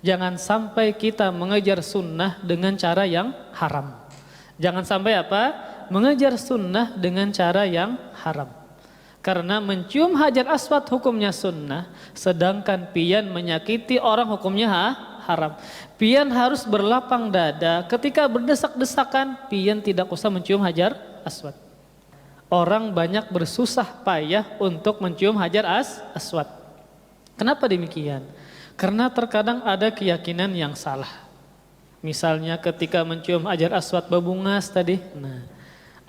Jangan sampai kita mengejar sunnah dengan cara yang haram. Jangan sampai apa? Mengejar sunnah dengan cara yang haram. Karena mencium hajar aswad hukumnya sunnah, sedangkan pian menyakiti orang hukumnya haram. Pian harus berlapang dada, ketika berdesak-desakan pian tidak usah mencium hajar aswad. Orang banyak bersusah payah untuk mencium hajar aswad. Kenapa demikian? Karena terkadang ada keyakinan yang salah. Misalnya ketika mencium hajar aswad babungas tadi,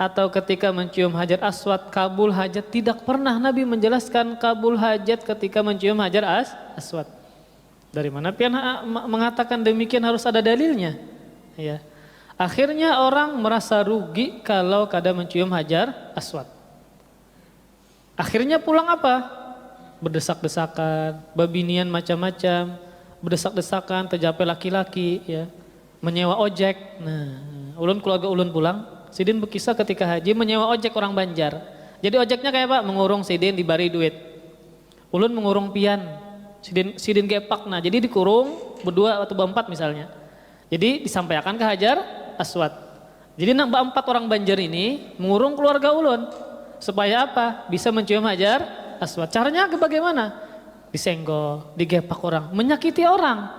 atau ketika mencium hajar aswad kabul hajat. Tidak pernah Nabi menjelaskan kabul hajat ketika mencium hajar aswad. Dari mana pian mengatakan demikian? Harus ada dalilnya, ya. Akhirnya orang merasa rugi kalau kada mencium hajar aswad. Akhirnya pulang apa? Berdesak-desakan, babinian macam-macam, berdesak-desakan, tercapai laki-laki, ya, menyewa ojek. Ulun keluarga ulun pulang, sidin berkisah ketika haji menyewa ojek orang Banjar. Jadi ojeknya kayak apa? Mengurung sidin dibari duit. Ulun mengurung pian, sidin gepak. Jadi dikurung berdua atau berempat misalnya. Jadi disampaikan ke hajar aswad. Jadi empat orang Banjar ini mengurung keluarga ulun supaya apa? Bisa mencium hajar aswad. Caranya bagaimana? Disenggol, digepak orang, menyakiti orang,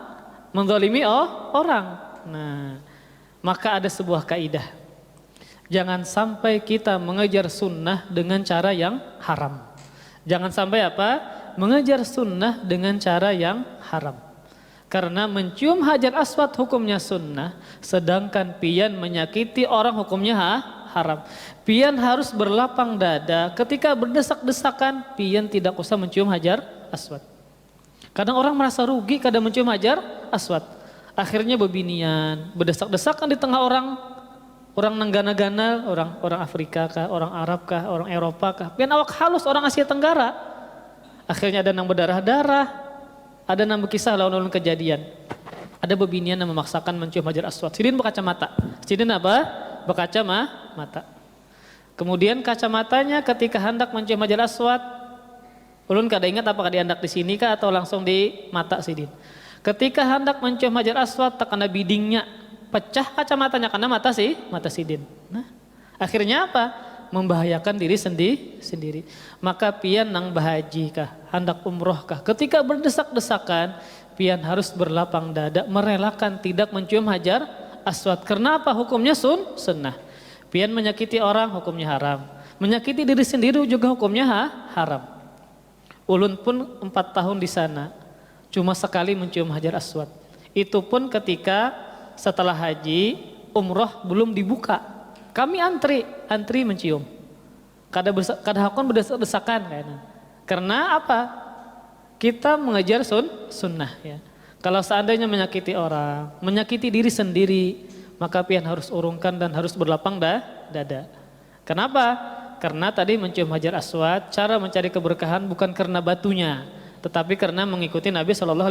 menzalimi orang. Maka ada sebuah kaidah. Jangan sampai kita mengejar sunnah dengan cara yang haram. Jangan sampai apa? Mengejar sunnah dengan cara yang haram. Karena mencium hajar aswad hukumnya sunnah, sedangkan pian menyakiti orang hukumnya haram. Pian harus berlapang dada, ketika berdesak-desakan pian tidak usah mencium hajar aswad. Kadang orang merasa rugi kadang mencium hajar aswad. Akhirnya bebinian, berdesak-desakan di tengah orang nenggana-gana, orang Afrika kah, orang Arab kah, orang Eropa kah, pian awak halus orang Asia Tenggara. Akhirnya ada yang berdarah-darah, ada yang berkisah lawan-lawan kejadian. Ada bebinian yang memaksakan mencium hajar aswad. Sidin berkacamata. Sidin apa? Berkacamata. Kemudian kacamatanya ketika hendak mencium hajar aswad, ulun kada ingat apakah dihendak di sini kah atau langsung di mata sidin. Ketika hendak mencium hajar aswad, takana bidingnya pecah kacamatanya karena mata sidin. Akhirnya apa? Membahayakan diri sendiri. Maka pian nang bahaji kah, hendak umroh kah, ketika berdesak-desakan, pian harus berlapang dada, merelakan tidak mencium hajar aswad. Karena apa? Hukumnya sunnah. Pian menyakiti orang, hukumnya haram. Menyakiti diri sendiri juga hukumnya haram. Ulun pun 4 tahun di sana, cuma sekali mencium hajar aswad. Itu pun ketika setelah haji, umroh belum dibuka. Kami antri mencium. Kada hakon berdesak-desakan kayaknya. Karena apa? Kita mengejar sunnah, ya. Kalau seandainya menyakiti orang, menyakiti diri sendiri, maka pian harus urungkan dan harus berlapang dada. Kenapa? Karena tadi mencium hajar aswad, cara mencari keberkahan bukan karena batunya, tetapi karena mengikuti Nabi SAW.